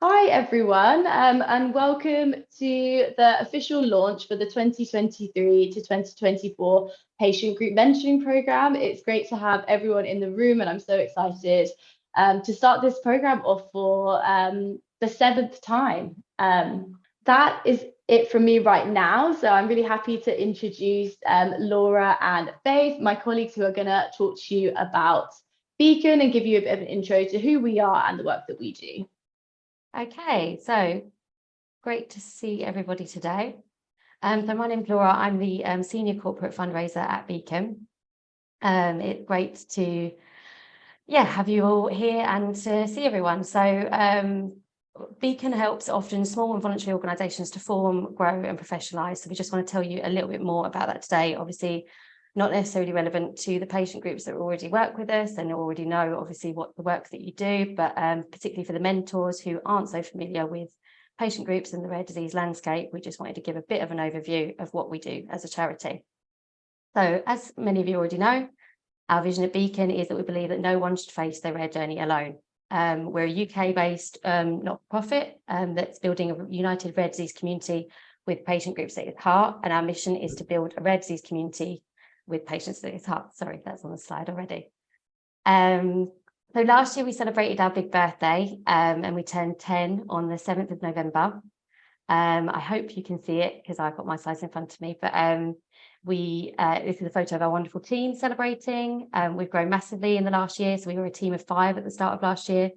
Hi everyone, and welcome to the official launch for the 2023 to 2024 Patient Group Mentoring Program. It's great to have everyone in the room, and I'm so excited to start this program off for the seventh time. That is it from me right now. So I'm really happy to introduce Laura and Faith, my colleagues who are going to talk to you about Beacon and give you a bit of an intro to who we are and the work that we do. Okay, so great to see everybody today. So my name's Laura. I'm the senior corporate fundraiser at Beacon. It's great to have you all here and to see everyone. So Beacon helps often small and voluntary organisations to form, grow and professionalise. So we just want to tell you a little bit more about that today. Obviously, not necessarily relevant to the patient groups that already work with us and already know obviously what the work that you do, but particularly for the mentors who aren't so familiar with patient groups and the rare disease landscape, we just wanted to give a bit of an overview of what we do as a charity. So as many of you already know, our vision at Beacon is that we believe that no one should face their rare journey alone. We're a UK-based not-for-profit that's building a united rare disease community with patient groups at its heart, and our mission is to build a rare disease community with patients at its heart. Sorry, that's on the slide already. So last year we celebrated our big birthday and we turned 10 on the 7th of November. I hope you can see it because I've got my slides in front of me, but this is a photo of our wonderful team celebrating. We've grown massively in the last year, so we were a team of 5 at the start of last year.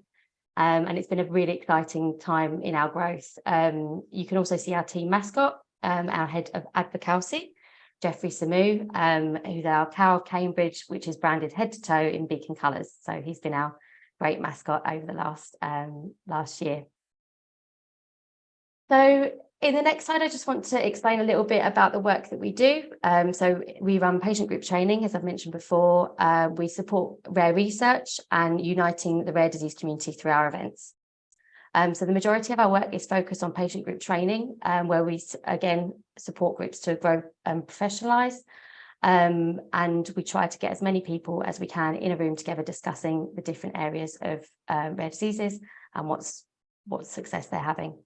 And it's been a really exciting time in our growth. You can also see our team mascot, our head of advocacy, Jeffrey Samu, who's our cow of Cambridge, which is branded head to toe in Beacon colours. So he's been our great mascot over the last year. So in the next slide, I just want to explain a little bit about the work that we do. So we run patient group training, as I've mentioned before. We support rare research and uniting the rare disease community through our events. So the majority of our work is focused on patient group training, where we, again, support groups to grow and professionalise. And we try to get as many people as we can in a room together discussing the different areas of rare diseases and what success they're having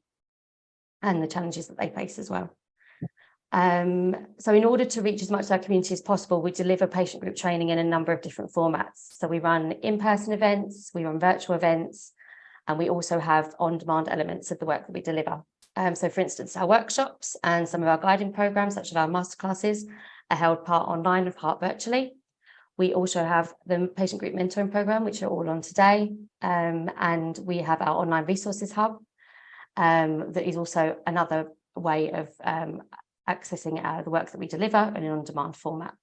and the challenges that they face as well. So in order to reach as much of our community as possible, we deliver patient group training in a number of different formats. So we run in-person events, we run virtual events, and we also have on-demand elements of the work that we deliver. So for instance, our workshops and some of our guiding programs, such as our masterclasses, are held part online and part virtually. We also have the patient group mentoring program, which are all on today. And we have our online resources hub. That is also another way of accessing the work that we deliver in an on-demand format.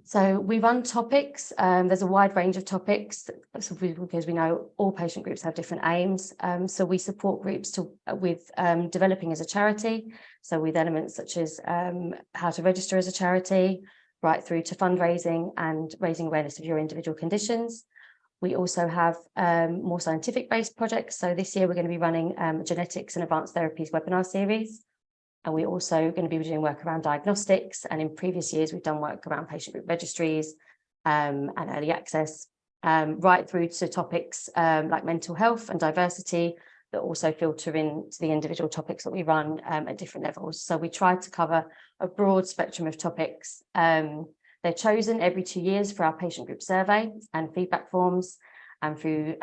So we run topics. There's a wide range of topics because we know all patient groups have different aims. So we support groups with developing as a charity. So with elements such as how to register as a charity, right through to fundraising and raising awareness of your individual conditions. We also have more scientific-based projects. So this year we're going to be running genetics and advanced therapies webinar series. And we're also going to be doing work around diagnostics. And in previous years, we've done work around patient group registries and early access, right through to topics like mental health and diversity that also filter into the individual topics that we run at different levels. So we try to cover a broad spectrum of topics. They're chosen every 2 years for our patient group survey and feedback forms and through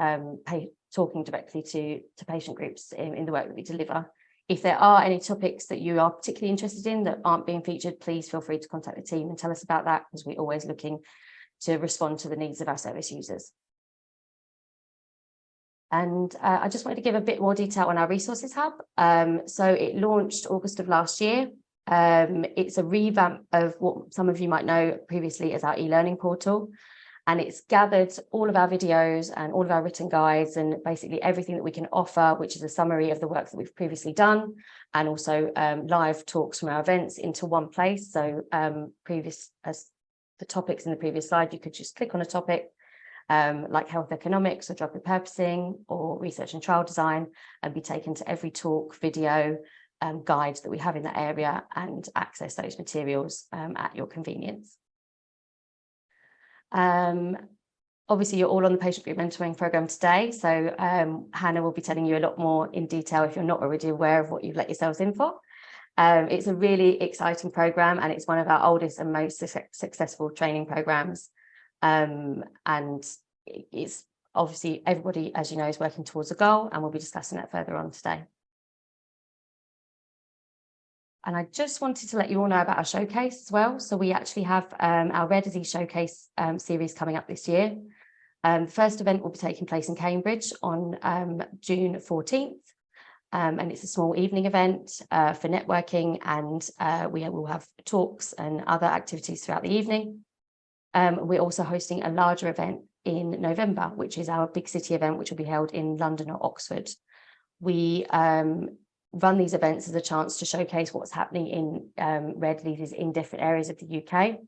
talking directly to patient groups in the work that we deliver. If there are any topics that you are particularly interested in that aren't being featured, please feel free to contact the team and tell us about that, because we're always looking to respond to the needs of our service users. And I just wanted to give a bit more detail on our resources hub. So it launched August of last year. It's a revamp of what some of you might know previously as our e-learning portal. And it's gathered all of our videos and all of our written guides and basically everything that we can offer, which is a summary of the work that we've previously done, and also live talks from our events into one place. So as the topics in the previous slide, you could just click on a topic like health economics or drug repurposing or research and trial design and be taken to every talk, video, guide that we have in that area and access those materials at your convenience. Obviously, you're all on the patient group mentoring program today, so Hannah will be telling you a lot more in detail if you're not already aware of what you've let yourselves in for. It's a really exciting program, and it's one of our oldest and most successful training programs. And it's obviously everybody, as you know, is working towards a goal, and we'll be discussing that further on today. And I just wanted to let you all know about our showcase as well. So we actually have our Rare Disease Showcase series coming up this year. The first event will be taking place in Cambridge on June 14th. And it's a small evening event for networking, and we will have talks and other activities throughout the evening. We're also hosting a larger event in November, which is our big city event, which will be held in London or Oxford. We run these events as a chance to showcase what's happening in rare diseases in different areas of the UK.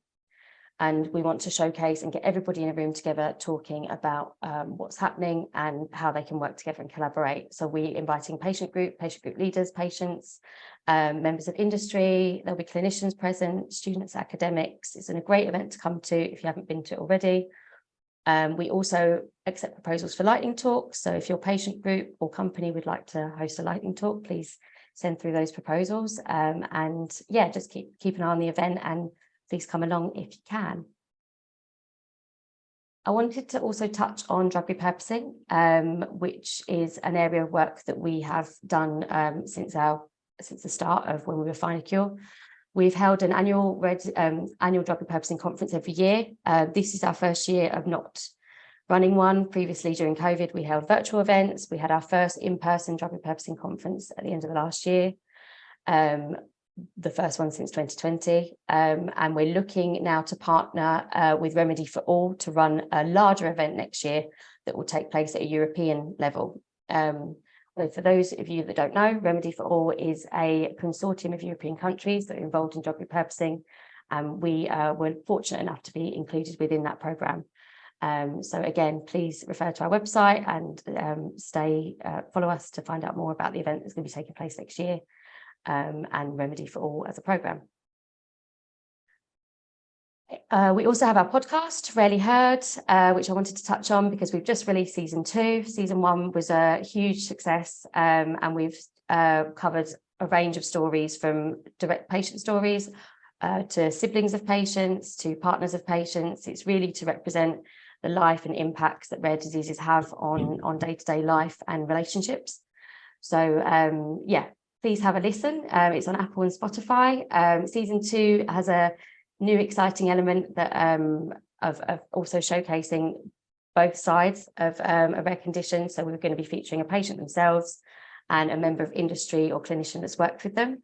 And we want to showcase and get everybody in a room together talking about what's happening and how they can work together and collaborate. So we're inviting patient group leaders, patients, members of industry. There'll be clinicians present, students, academics. It's a great event to come to if you haven't been to it already. We also accept proposals for lightning talks. So if your patient group or company would like to host a lightning talk, please send through those proposals. And yeah, just keep an eye on the event, and please come along if you can. I wanted to also touch on drug repurposing, which is an area of work that we have done since the start of when we were Finacure. We've held an annual drug repurposing conference every year. This is our first year of not running one. Previously, during COVID, we held virtual events. We had our first in-person drug repurposing conference at the end of the last year, the first one since 2020. And we're looking now to partner with Remedy for All to run a larger event next year that will take place at a European level. For those of you that don't know, Remedy for All is a consortium of European countries that are involved in drug repurposing, and we were fortunate enough to be included within that programme. So again, please refer to our website and follow us to find out more about the event that's going to be taking place next year, and Remedy for All as a programme. We also have our podcast, Rarely Heard, which I wanted to touch on because we've just released season 2. Season 1 was a huge success, and we've covered a range of stories, from direct patient stories to siblings of patients to partners of patients. It's really to represent the life and impacts that rare diseases have on day-to-day life and relationships. So yeah, please have a listen. It's on Apple and Spotify. Season 2 has a new exciting element that of also showcasing both sides of a rare condition. So we're going to be featuring a patient themselves and a member of industry or clinician that's worked with them.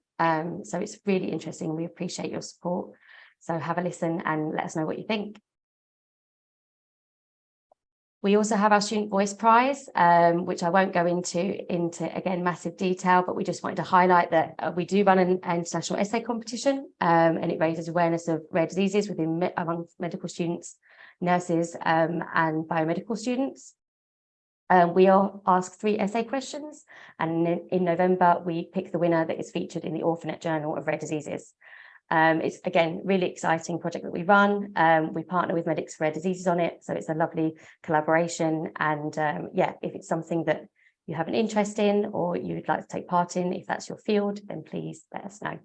So it's really interesting. We appreciate your support. So have a listen and let us know what you think. We also have our Student Voice Prize, which I won't go into again massive detail, but we just wanted to highlight that we do run an international essay competition, and it raises awareness of rare diseases among medical students, nurses, and biomedical students. We all ask 3 essay questions, and in November we pick the winner that is featured in the Orphanet Journal of Rare Diseases. It's, again, really exciting project that we run. We partner with Medics for Rare Diseases on it, so it's a lovely collaboration. And yeah, if it's something that you have an interest in or you would like to take part in, if that's your field, then please let us know.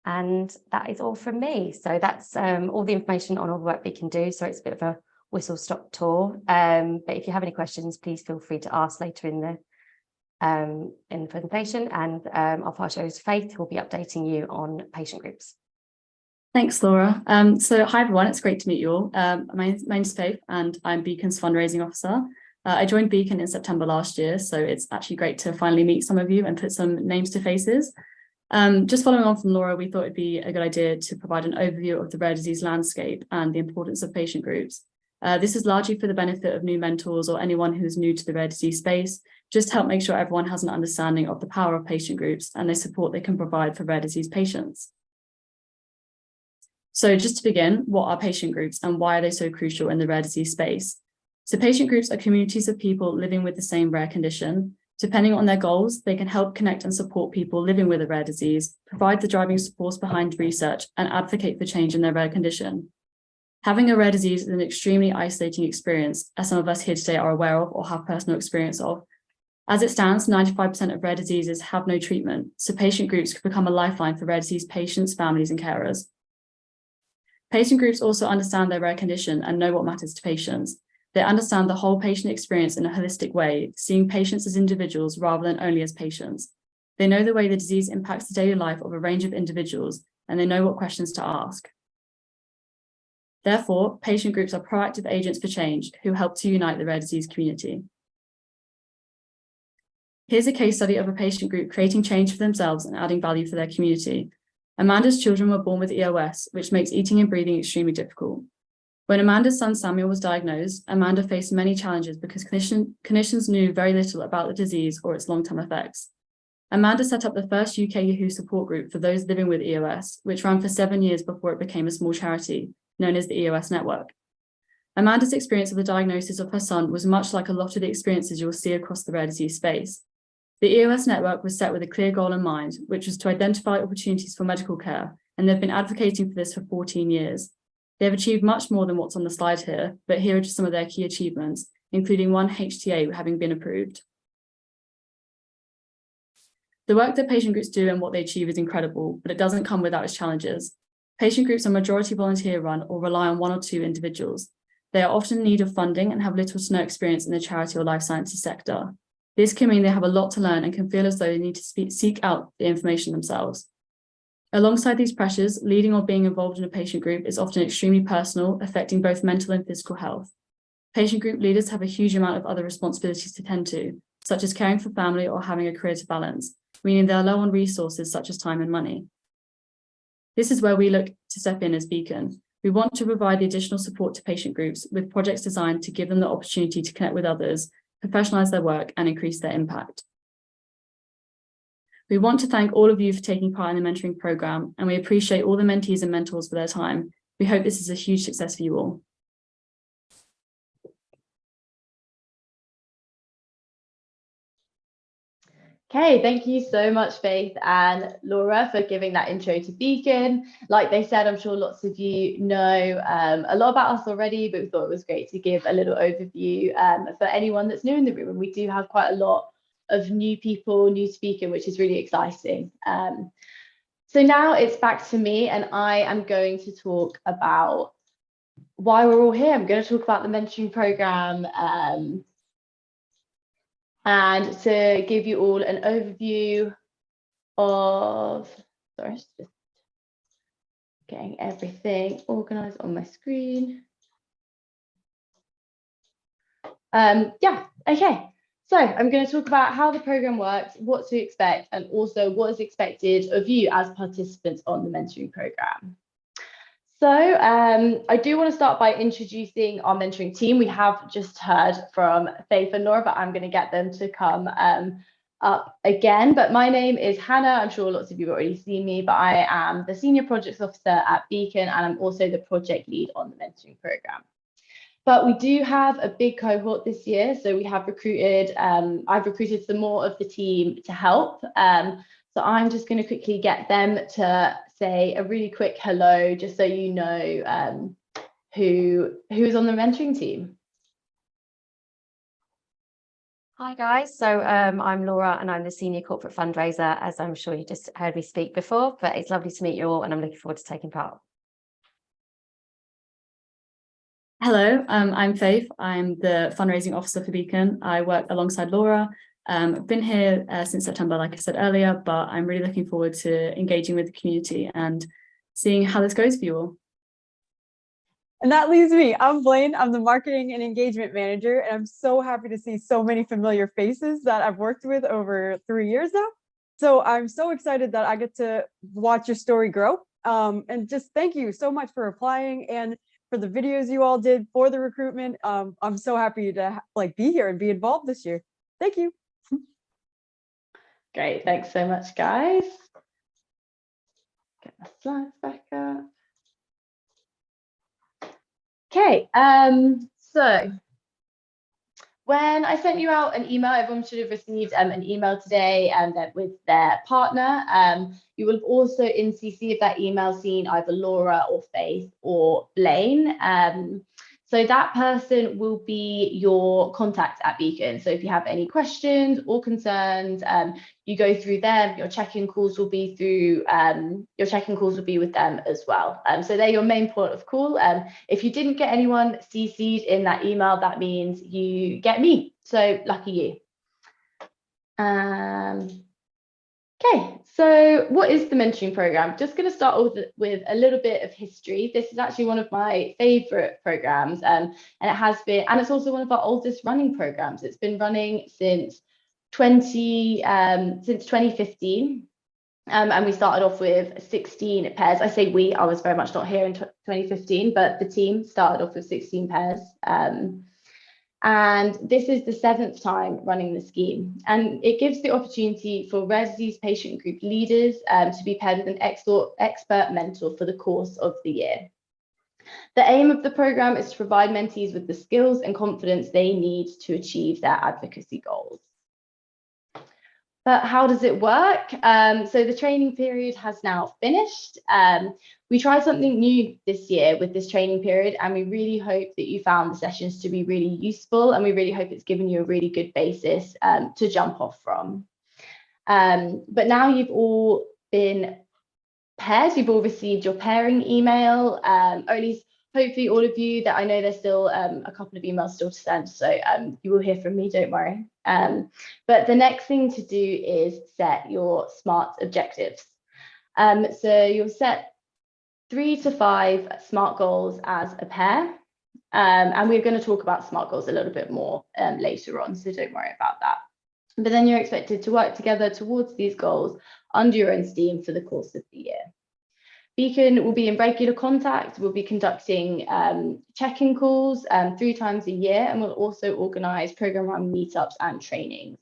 And that is all from me. So that's all the information on all the work we can do. So it's a bit of a whistle-stop tour. But if you have any questions, please feel free to ask later in the presentation, and I'll pass you over to Faith, who will be updating you on patient groups. Thanks, Laura. So hi everyone, it's great to meet you all. My name's Faith and I'm Beacon's fundraising officer. I joined Beacon in September last year, so it's actually great to finally meet some of you and put some names to faces. Just following on from Laura, we thought it'd be a good idea to provide an overview of the rare disease landscape and the importance of patient groups. This is largely for the benefit of new mentors or anyone who's new to the rare disease space, just to help make sure everyone has an understanding of the power of patient groups and the support they can provide for rare disease patients. So just to begin, what are patient groups and why are they so crucial in the rare disease space? So patient groups are communities of people living with the same rare condition. Depending on their goals, they can help connect and support people living with a rare disease, provide the driving force behind research, and advocate for change in their rare condition. Having a rare disease is an extremely isolating experience, as some of us here today are aware of or have personal experience of. As it stands, 95% of rare diseases have no treatment, so patient groups could become a lifeline for rare disease patients, families, and carers. Patient groups also understand their rare condition and know what matters to patients. They understand the whole patient experience in a holistic way, seeing patients as individuals rather than only as patients. They know the way the disease impacts the daily life of a range of individuals, and they know what questions to ask. Therefore, patient groups are proactive agents for change who help to unite the rare disease community. Here's a case study of a patient group creating change for themselves and adding value for their community. Amanda's children were born with EOS, which makes eating and breathing extremely difficult. When Amanda's son Samuel was diagnosed, Amanda faced many challenges because clinicians knew very little about the disease or its long-term effects. Amanda set up the first UK Yahoo support group for those living with EOS, which ran for 7 years before it became a small charity, known as the EOS Network. Amanda's experience of the diagnosis of her son was much like a lot of the experiences you'll see across the rare disease space. The EOS Network was set with a clear goal in mind, which was to identify opportunities for medical care, and they've been advocating for this for 14 years. They have achieved much more than what's on the slide here, but here are just some of their key achievements, including one HTA having been approved. The work that patient groups do and what they achieve is incredible, but it doesn't come without its challenges. Patient groups are majority volunteer run or rely on 1 or 2 individuals. They are often in need of funding and have little to no experience in the charity or life sciences sector. This can mean they have a lot to learn and can feel as though they need to seek out the information themselves. Alongside these pressures, leading or being involved in a patient group is often extremely personal, affecting both mental and physical health. Patient group leaders have a huge amount of other responsibilities to tend to, such as caring for family or having a career to balance, meaning they are low on resources such as time and money. This is where we look to step in as Beacon. We want to provide the additional support to patient groups with projects designed to give them the opportunity to connect with others, professionalize their work, and increase their impact. We want to thank all of you for taking part in the mentoring program, and we appreciate all the mentees and mentors for their time. We hope this is a huge success for you all. Okay, thank you so much, Faith and Laura, for giving that intro to Beacon. Like they said, I'm sure lots of you know a lot about us already, but we thought it was great to give a little overview for anyone that's new in the room. And we do have quite a lot of new people, new to Beacon, which is really exciting. So now it's back to me, and I am going to talk about why we're all here. I'm going to talk about the mentoring program, and to give you all an overview of, sorry, just getting everything organized on my screen. Yeah, okay. So I'm going to talk about how the program works, what to expect, and also what is expected of you as participants on the mentoring program. So I do want to start by introducing our mentoring team. We have just heard from Faith and Laura, but I'm going to get them to come up again. But my name is Hannah. I'm sure lots of you have already seen me, but I am the Senior Projects Officer at Beacon, and I'm also the project lead on the mentoring program. But we do have a big cohort this year. So we have recruited, I've recruited some more of the team to help. So I'm just going to quickly get them to say a really quick hello, just so you know who's on the mentoring team. Hi guys, so I'm Laura and I'm the Senior Corporate Fundraiser, as I'm sure you just heard me speak before, but it's lovely to meet you all and I'm looking forward to taking part. Hello, I'm Faith. I'm the fundraising officer for Beacon. I work alongside Laura. I've been here since September, like I said earlier, but I'm really looking forward to engaging with the community and seeing how this goes for you all. And that leaves me. I'm Blaine. I'm the marketing and engagement manager, and I'm so happy to see so many familiar faces that I've worked with over 3 years now. So I'm so excited that I get to watch your story grow. And just thank you so much for applying and for the videos you all did for the recruitment. I'm so happy to be here and be involved this year. Thank you. Great, thanks so much, guys. Get my slides back up. Okay, so When I sent you out an email, everyone should have received an email today that with their partner. You will have also in CC of that email seen either Laura or Faith or Blaine. So that person will be your contact at Beacon. So if you have any questions or concerns, you go through them. Your check-in calls will be through with them as well. So they're your main point of call. If you didn't get anyone CC'd in that email, that means you get me. So lucky you. Okay, so what is the mentoring program? Just going to start with a little bit of history. This is actually one of my favorite programs, and it has been, and it's also one of our oldest running programs. It's been running since 2015. And we started off with 16 pairs. I say we, I was very much not here in 2015, but the team started off with 16 pairs. And this is the 7th time running the scheme. And it gives the opportunity for rare disease patient group leaders to be paired with an expert mentor for the course of the year. The aim of the program is to provide mentees with the skills and confidence they need to achieve their advocacy goals. But how does it work? So the training period has now finished. We tried something new this year with this training period, and we really hope that you found the sessions to be really useful, and we really hope it's given you a really good basis to jump off from. But now you've all been paired, you've all received your pairing email, or at least hopefully all of you. That I know there's still a couple of emails still to send, so you will hear from me, don't worry. But the next thing to do is set your SMART objectives. So you'll set 3 to 5 SMART goals as a pair, and we're going to talk about SMART goals a little bit more later on, so don't worry about that. But then you're expected to work together towards these goals under your own steam for the course of the year. Beacon will be in regular contact. We'll be conducting check-in calls 3 times a year, and we'll also organise programme run meetups and trainings.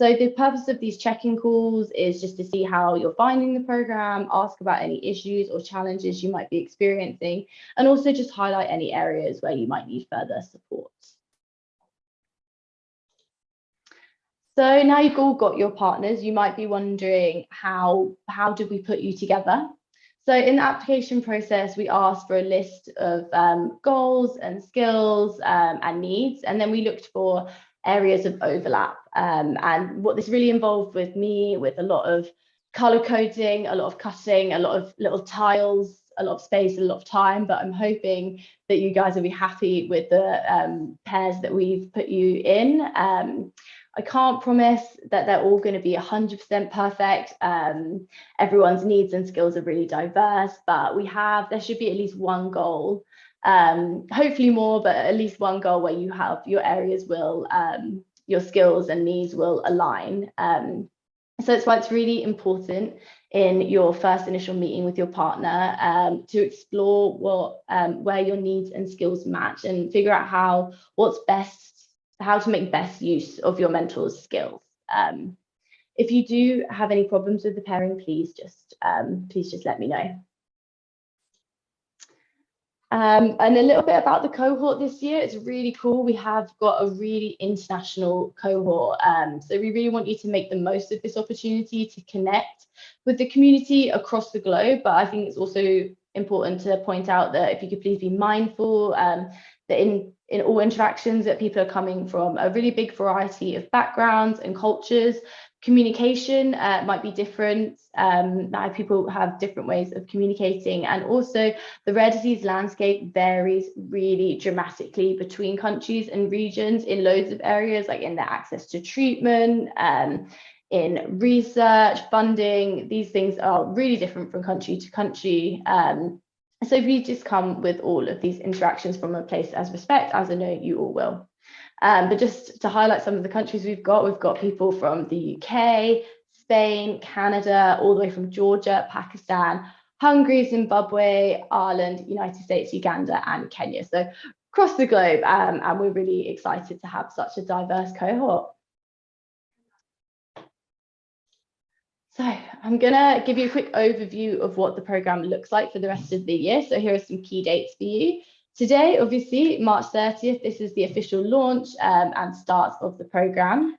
So the purpose of these check-in calls is just to see how you're finding the programme, ask about any issues or challenges you might be experiencing, and also just highlight any areas where you might need further support. So now you've all got your partners, you might be wondering how did we put you together? So in the application process, we asked for a list of goals and skills and needs, and then we looked for areas of overlap. And what this really involved with me, with a lot of color coding, a lot of cutting, a lot of little tiles, a lot of space, a lot of time, but I'm hoping that you guys will be happy with the pairs that we've put you in. I can't promise that they're all going to be 100% perfect. Everyone's needs and skills are really diverse, but there should be at least one goal, hopefully more, but at least one goal where you have your areas will, your skills and needs will align. So it's why it's really important in your first initial meeting with your partner to explore where your needs and skills match and figure out how to make best use of your mentor's skills. If you do have any problems with the pairing, please just let me know. And a little bit about the cohort this year. It's really cool. We have got a really international cohort. So we really want you to make the most of this opportunity to connect with the community across the globe. But I think it's also important to point out that if you could please be mindful that in all interactions that people are coming from a really big variety of backgrounds and cultures. Communication might be different. People have different ways of communicating, and also the rare disease landscape varies really dramatically between countries and regions in loads of areas, like in their access to treatment, in research, funding. These things are really different from country to country. So if you just come with all of these interactions from a place as respect, as I know you all will. But just to highlight some of the countries we've got people from the UK, Spain, Canada, all the way from Georgia, Pakistan, Hungary, Zimbabwe, Ireland, United States, Uganda, and Kenya. So across the globe, and we're really excited to have such a diverse cohort. So I'm gonna give you a quick overview of what the program looks like for the rest of the year. So here are some key dates for you. Today, obviously, March 30th, this is the official launch and start of the program.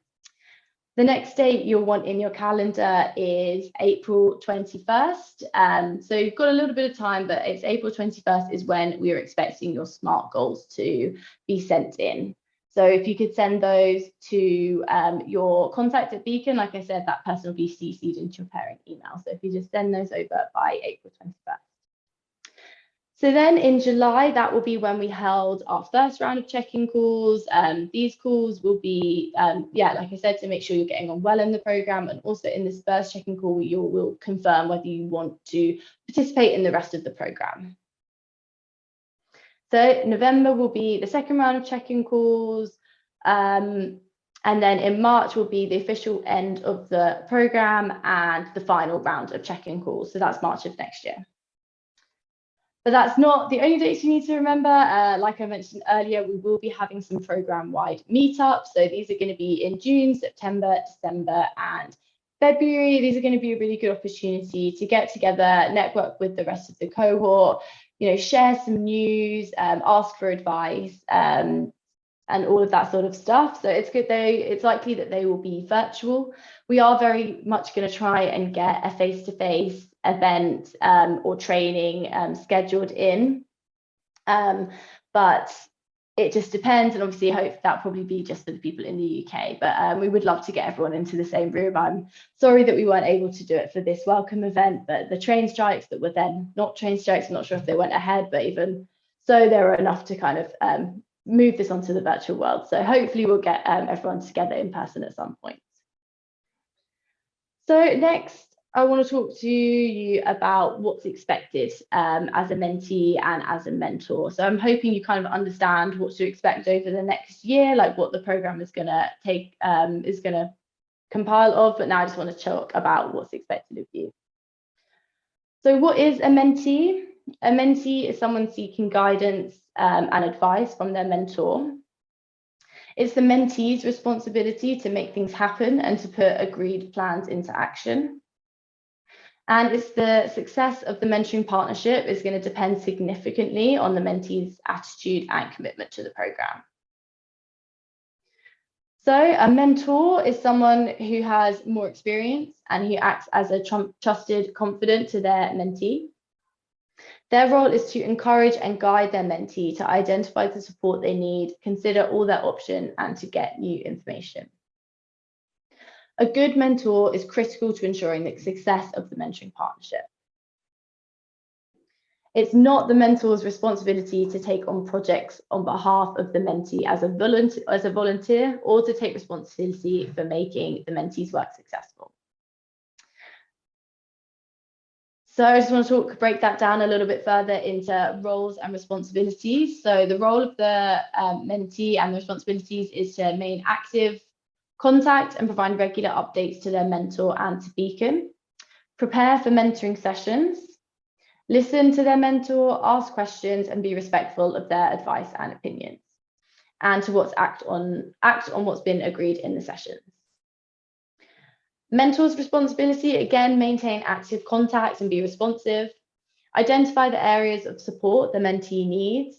The next date you'll want in your calendar is April 21st. So you've got a little bit of time, but it's April 21st is when we are expecting your SMART goals to be sent in. So if you could send those to your contact at Beacon, like I said, that person will be CC'd into your parent email. So if you just send those over by April 21st. So then in July, that will be when we held our first round of check-in calls. These calls will be, like I said, to make sure you're getting on well in the program. And also in this first check-in call, you will confirm whether you want to participate in the rest of the program. So November will be the second round of check-in calls. And then in March will be the official end of the program and the final round of check-in calls. So that's March of next year. But that's not the only dates you need to remember. Like I mentioned earlier, we will be having some program-wide meetups. So these are going to be in June, September, December, and February. These are going to be a really good opportunity to get together, network with the rest of the cohort, share some news, ask for advice, and all of that sort of stuff. So it's good. It's likely that they will be virtual. We are very much going to try and get a face-to-face event or training scheduled in, but it just depends, and obviously I hope that'll probably be just for the people in the UK, but we would love to get everyone into the same room. I'm sorry that we weren't able to do it for this welcome event, but the train strikes that were then not train strikes, I'm not sure if they went ahead, but even so there were enough to kind of move this onto the virtual world. So hopefully we'll get everyone together in person at some point. So next, I want to talk to you about what's expected as a mentee and as a mentor. So I'm hoping you kind of understand what to expect over the next year, like what the program is going to take, is going to compile of, but now I just want to talk about what's expected of you. So what is a mentee? A mentee is someone seeking guidance and advice from their mentor. It's the mentee's responsibility to make things happen and to put agreed plans into action. And it's the success of the mentoring partnership is going to depend significantly on the mentee's attitude and commitment to the program. So a mentor is someone who has more experience and who acts as a trusted confidant to their mentee. Their role is to encourage and guide their mentee to identify the support they need, consider all their options, and to get new information. A good mentor is critical to ensuring the success of the mentoring partnership. It's not the mentor's responsibility to take on projects on behalf of the mentee as a volunteer or to take responsibility for making the mentee's work successful. So I just want to break that down a little bit further into roles and responsibilities. So the role of the mentee and the responsibilities is to remain active, contact and provide regular updates to their mentor and to Beacon, prepare for mentoring sessions, listen to their mentor, ask questions and be respectful of their advice and opinions, and to act on what's been agreed in the sessions. Mentor's responsibility, again, maintain active contact and be responsive, identify the areas of support the mentee needs,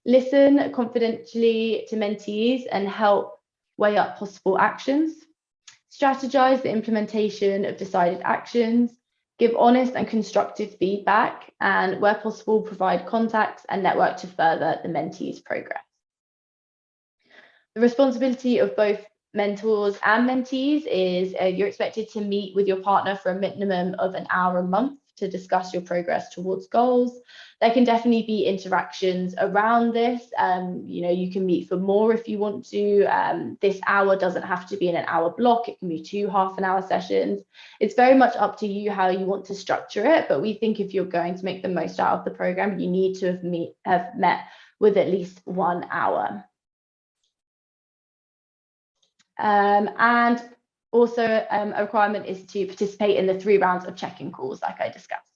listen confidentially to mentees and help weigh up possible actions, strategize the implementation of decided actions, give honest and constructive feedback, and where possible, provide contacts and network to further the mentee's progress. The responsibility of both mentors and mentees is you're expected to meet with your partner for a minimum of an hour a month to discuss your progress towards goals. There can definitely be interactions around this. You can meet for more if you want to. This hour doesn't have to be in an hour block. It can be 2 half-an-hour sessions. It's very much up to you how you want to structure it, but we think if you're going to make the most out of the program, you need to have met with at least 1 hour. And also a requirement is to participate in the 3 rounds of check-in calls like I discussed.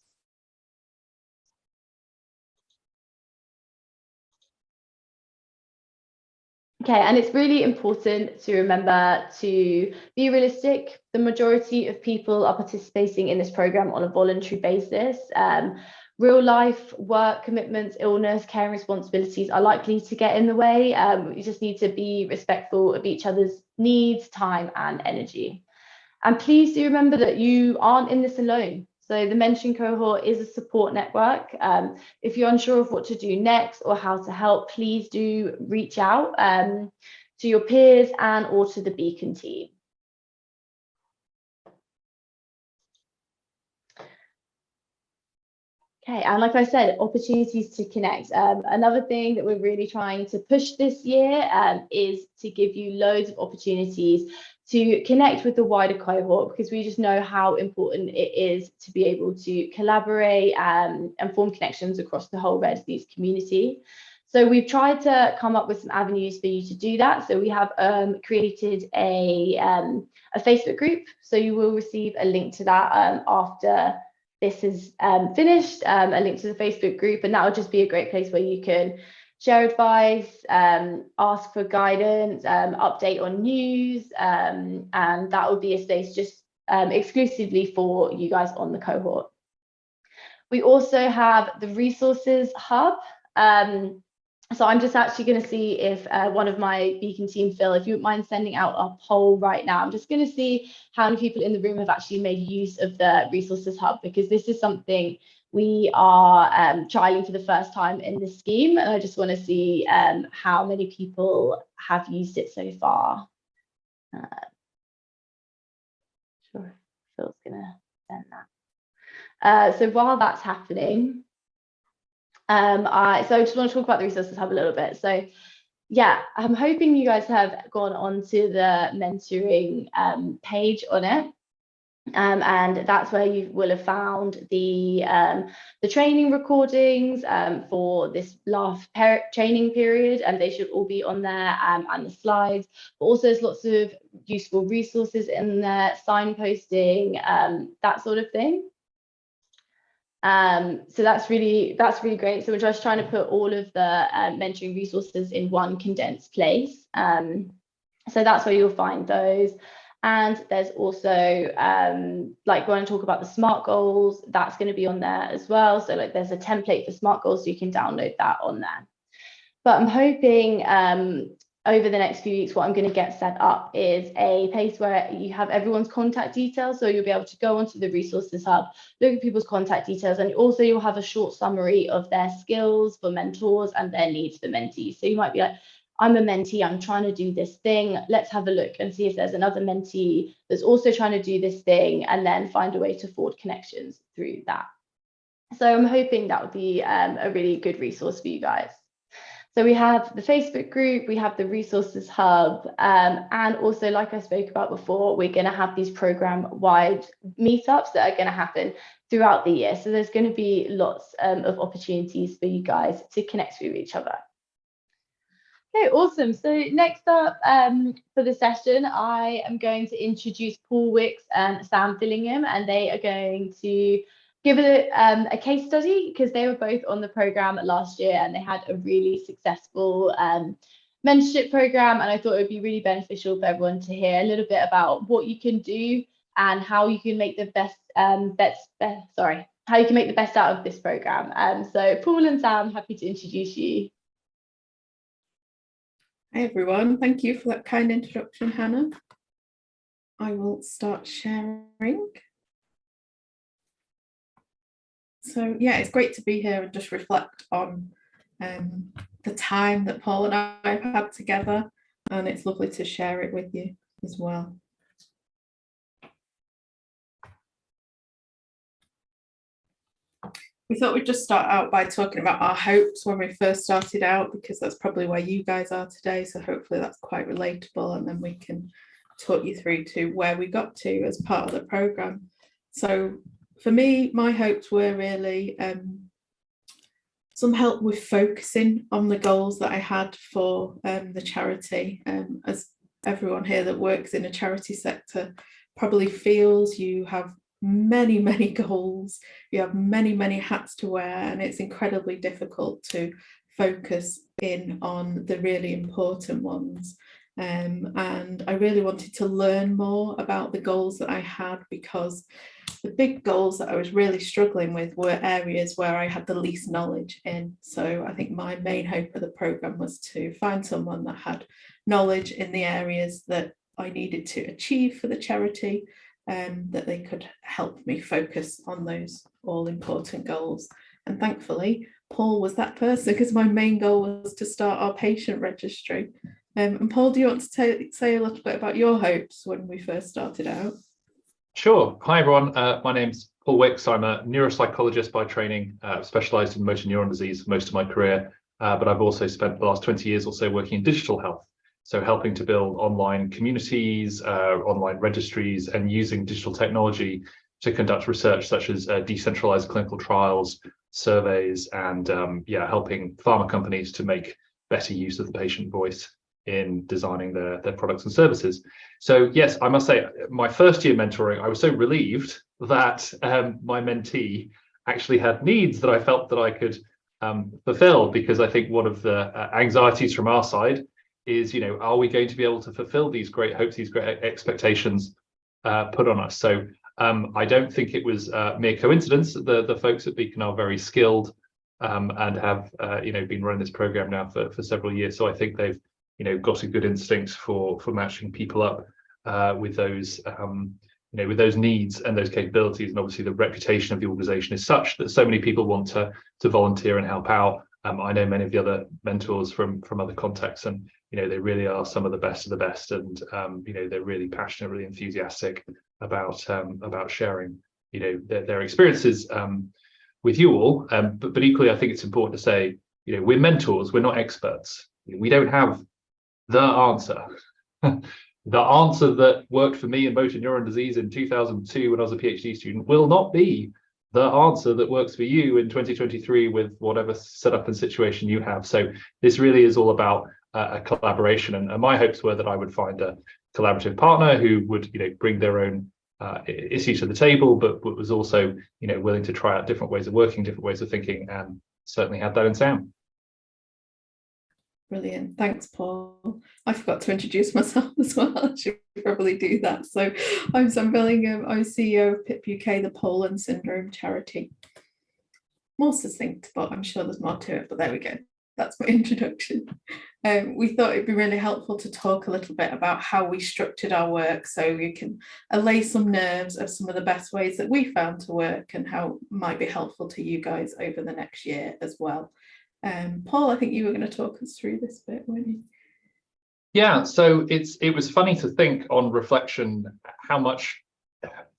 Okay, and it's really important to remember to be realistic. The majority of people are participating in this program on a voluntary basis. real life work commitments, illness, care and responsibilities are likely to get in the way. You just need to be respectful of each other's needs, time and energy. And please do remember that you aren't in this alone. So the mentoring cohort is a support network. If you're unsure of what to do next or how to help, please do reach out to your peers and or to the Beacon team. Okay, and like I said, opportunities to connect. Another thing that we're really trying to push this year is to give you loads of opportunities to connect with the wider cohort, because we just know how important it is to be able to collaborate and form connections across the whole rare disease community. So we've tried to come up with some avenues for you to do that. So we have created a Facebook group. So you will receive a link to that after this is finished, a link to the Facebook group, and that will just be a great place where you can share advice, ask for guidance, update on news, and that will be a space just exclusively for you guys on the cohort. We also have the resources hub. So I'm just actually going to see if one of my Beacon team, Phil, if you wouldn't mind sending out a poll right now. I'm just going to see how many people in the room have actually made use of the resources hub, because this is something we are trialing for the first time in this scheme, and I just want to see how many people have used it so far. Sure, Phil's going to send that. So while that's happening, so I just want to talk about the resources hub a little bit. So yeah, I'm hoping you guys have gone onto the mentoring page on it. And that's where you will have found the training recordings for this last training period, and they should all be on there, and the slides. But also there's lots of useful resources in there, signposting, that sort of thing. So that's really great. So we're just trying to put all of the mentoring resources in one condensed place. So that's where you'll find those. And there's also like when I talk about the SMART goals, that's going to be on there as well. So like there's a template for SMART goals, so you can download that on there. But I'm hoping over the next few weeks, what I'm going to get set up is a place where you have everyone's contact details. So you'll be able to go onto the resources hub, look at people's contact details, and also you'll have a short summary of their skills for mentors and their needs for mentees. So you might be like, I'm a mentee, I'm trying to do this thing. Let's have a look and see if there's another mentee that's also trying to do this thing, and then find a way to forward connections through that. So I'm hoping that would be a really good resource for you guys. So we have the Facebook group, we have the resources hub, and also, like I spoke about before, we're going to have these program-wide meetups that are going to happen throughout the year. So there's going to be lots of opportunities for you guys to connect with each other. Okay, awesome. So next up for the session, I am going to introduce Paul Wicks and Sam Fillingham, and they are going to give it a case study, because they were both on the program last year and they had a really successful mentorship program, and I thought it would be really beneficial for everyone to hear a little bit about what you can do and how you can make the best how you can make the best out of this program. So Paul and Sam, happy to introduce you. Hi everyone, thank you for that kind introduction, Hannah. I will start sharing. So yeah, it's great to be here and just reflect on the time that Paul and I have had together, and it's lovely to share it with you as well. We thought we'd just start out by talking about our hopes when we first started out, because that's probably where you guys are today, so hopefully that's quite relatable, and then we can talk you through to where we got to as part of the programme. So for me, my hopes were really some help with focusing on the goals that I had for the charity. As everyone here that works in a charity sector probably feels, you have many goals, you have many hats to wear, and it's incredibly difficult to focus in on the really important ones. And I really wanted to learn more about the goals that I had, because the big goals that I was really struggling with were areas where I had the least knowledge in. So I think my main hope of the programme was to find someone that had knowledge in the areas that I needed to achieve for the charity, that they could help me focus on those all important goals. And thankfully, Paul was that person, because my main goal was to start our patient registry. And Paul, do you want to say a little bit about your hopes when we first started out? Sure. Hi, everyone. My name's Paul Wicks. I'm a neuropsychologist by training, specialised in motor neuron disease most of my career, but I've also spent the last 20 years or so working in digital health. So helping to build online communities, online registries, and using digital technology to conduct research such as decentralized clinical trials, surveys, and helping pharma companies to make better use of the patient voice in designing their products and services. So yes, I must say, my first year mentoring, I was so relieved that my mentee actually had needs that I felt that I could fulfill, because I think one of the anxieties from our side is, are we going to be able to fulfill these great hopes, these great expectations put on us? So I don't think it was mere coincidence that the folks at Beacon are very skilled and have been running this program now for several years. So I think they've got a good instinct for matching people up with those with those needs and those capabilities. And obviously the reputation of the organization is such that so many people want to volunteer and help out. I know many of the other mentors from other contexts, and they really are some of the best, and they're really passionate, really enthusiastic about sharing their experiences with you all. But equally, I think it's important to say, we're mentors, we're not experts. We don't have the answer. The answer that worked for me in motor neuron disease in 2002 when I was a PhD student will not be the answer that works for you in 2023 with whatever setup and situation you have. So this really is all about a collaboration, and my hopes were that I would find a collaborative partner who would bring their own issues to the table, but was also willing to try out different ways of working, different ways of thinking, and certainly had that in Sam. Brilliant. Thanks, Paul. I forgot to introduce myself as well. I should probably do that. So I'm Sam Billingham. I'm CEO of PIP UK, the Poland Syndrome charity. More succinct, but I'm sure there's more to it, but there we go. That's my introduction. We thought it'd be really helpful to talk a little bit about how we structured our work, so you can allay some nerves of some of the best ways that we found to work and how it might be helpful to you guys over the next year as well. Paul, I think you were going to talk us through this bit, weren't you? Yeah, so it was funny to think on reflection how much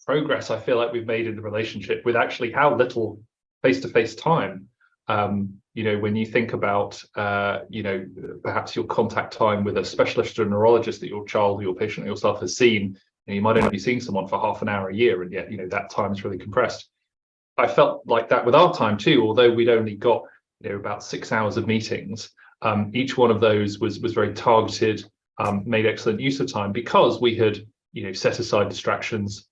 progress I feel like we've made in the relationship with actually how little face-to-face time. When you think about perhaps your contact time with a specialist or a neurologist that your child or your patient or yourself has seen, you might only be seeing someone for half an hour a year, and yet that time is really compressed. I felt like that with our time too, although we'd only got about 6 hours of meetings. Each one of those was very targeted, made excellent use of time, because we had set aside distractions.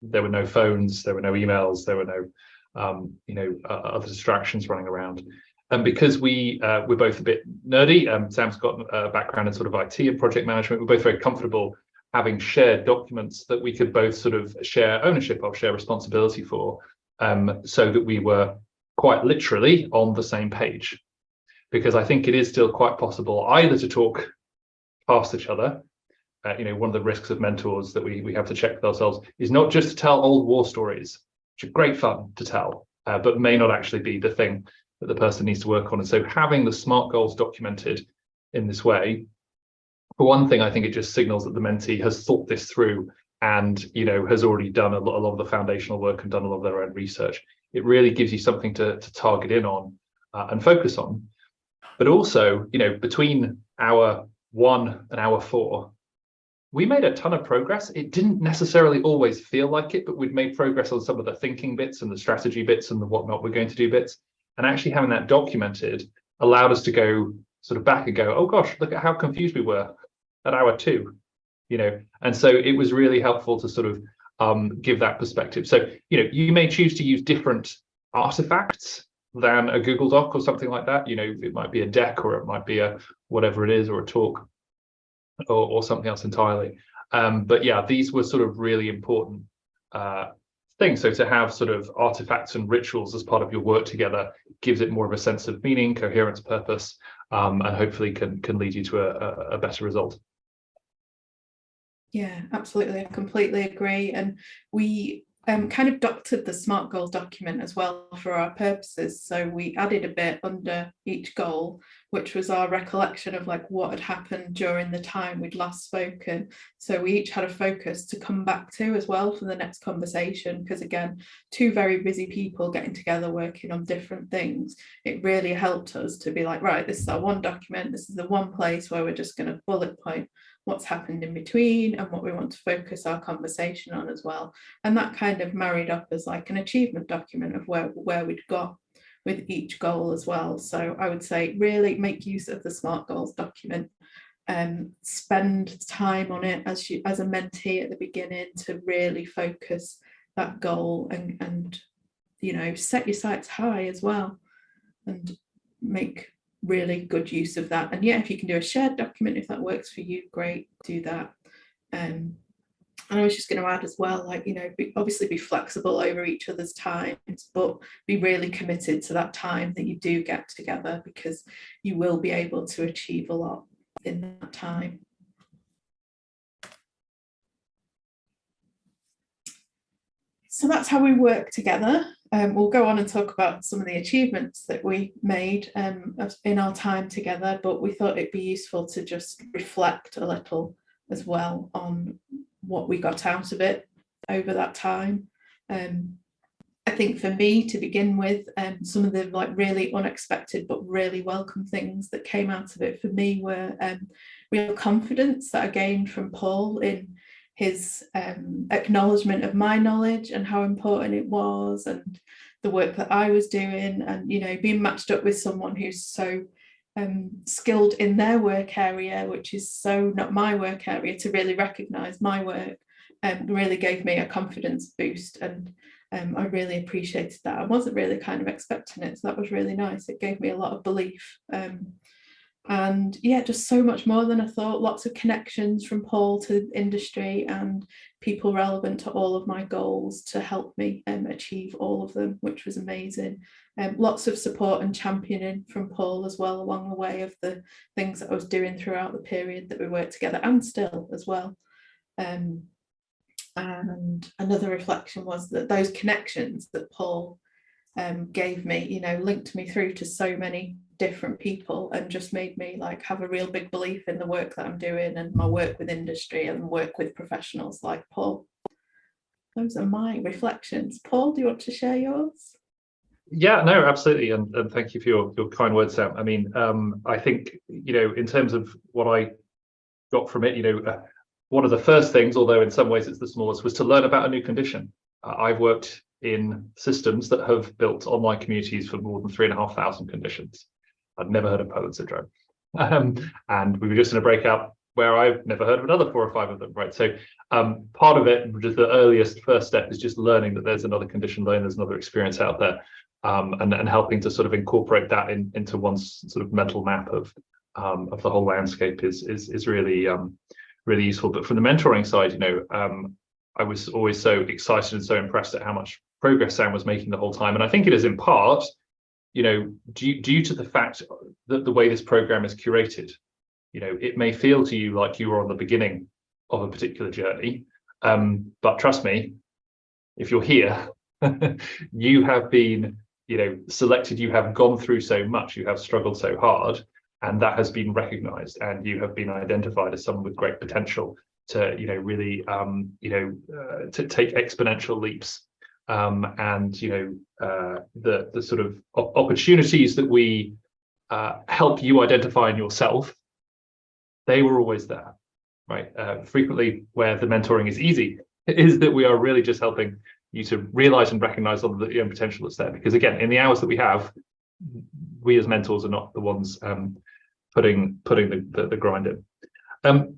There were no phones, there were no emails, there were no other distractions running around. And because we're both a bit nerdy, Sam's got a background in sort of IT and project management, we're both very comfortable having shared documents that we could both sort of share ownership of, share responsibility for, so that we were quite literally on the same page. Because I think it is still quite possible either to talk past each other. One of the risks of mentors that we have to check with ourselves is not just to tell old war stories, which are great fun to tell, but may not actually be the thing that the person needs to work on. And so having the SMART goals documented in this way, for one thing, I think it just signals that the mentee has thought this through and has already done a lot of the foundational work and done a lot of their own research. It really gives you something to target in on and focus on. But also, between hour 1 and hour 4, we made a ton of progress. It didn't necessarily always feel like it, but we'd made progress on some of the thinking bits and the strategy bits and the whatnot we're going to do bits. And actually having that documented allowed us to go sort of back and go, oh gosh, look at how confused we were at hour 2, And so it was really helpful to sort of give that perspective. So, you may choose to use different artifacts than a Google Doc or something like that. It might be a deck, or it might be a whatever it is, or a talk, or something else entirely. But yeah, these were sort of really important thing. So to have sort of artifacts and rituals as part of your work together gives it more of a sense of meaning, coherence, purpose, and hopefully can lead you to a better result. Yeah, absolutely. I completely agree. And we kind of doctored the SMART goals document as well for our purposes. So we added a bit under each goal, which was our recollection of like what had happened during the time we'd last spoken. So we each had a focus to come back to as well for the next conversation, because again, two very busy people getting together working on different things, it really helped us to be like, right, this is our one document, this is the one place where we're just going to bullet point what's happened in between and what we want to focus our conversation on as well. And that kind of married up as like an achievement document of where we'd got with each goal as well. So I would say really make use of the SMART goals document, spend time on it as a mentee at the beginning to really focus that goal and you know, set your sights high as well and make really good use of that. And yeah, if you can do a shared document, if that works for you, great, do that. And I was just going to add as well, like, you know, obviously be flexible over each other's times, but be really committed to that time that you do get together, because you will be able to achieve a lot in that time. So that's how we work together. We'll go on and talk about some of the achievements that we made in our time together, but we thought it'd be useful to just reflect a little as well on what we got out of it over that time. I think for me, to begin with, some of the like really unexpected but really welcome things that came out of it for me were real confidence that I gained from Paul in his acknowledgement of my knowledge and how important it was, and the work that I was doing, and you know, being matched up with someone who's so skilled in their work area, which is so not my work area, to really recognise my work really gave me a confidence boost, and I really appreciated that. I wasn't really kind of expecting it, so that was really nice. It gave me a lot of belief. And yeah, just so much more than I thought. Lots of connections from Paul to industry and people relevant to all of my goals to help me achieve all of them, which was amazing. Lots of support and championing from Paul as well along the way of the things that I was doing throughout the period that we worked together, and still as well. And another reflection was that those connections that Paul gave me, you know, linked me through to so many different people and just made me like have a real big belief in the work that I'm doing and my work with industry and work with professionals like Paul. Those are my reflections. Paul, do you want to share yours? Yeah, no, absolutely, and thank you for your kind words, Sam. I mean, I think, you know, in terms of what I got from it, you know, one of the first things, although in some ways it's the smallest, was to learn about a new condition. I've worked in systems that have built online communities for more than 3,500 conditions. I'd never heard of Poland syndrome. And we were just in a breakout where I've never heard of another 4 or 5 of them, right? So part of it, just the earliest first step, is just learning that there's another condition, learning there's another experience out there, and helping to sort of incorporate that into one's sort of mental map of the whole landscape is really really useful. But from the mentoring side, you know, I was always so excited and so impressed at how much progress Sam was making the whole time. And I think it is in part, you know, due to the fact that the way this program is curated. You know, it may feel to you like you are on the beginning of a particular journey, but trust me, if you're here, you have been, you know, selected, you have gone through so much, you have struggled so hard, and that has been recognized, and you have been identified as someone with great potential to, you know, really, to take exponential leaps. And, you know, the sort of opportunities that we help you identify in yourself, they were always there, right? Frequently where the mentoring is easy is that we are really just helping you to realize and recognize all the own potential that's there. Because again, in the hours that we have, we as mentors are not the ones putting the grind in.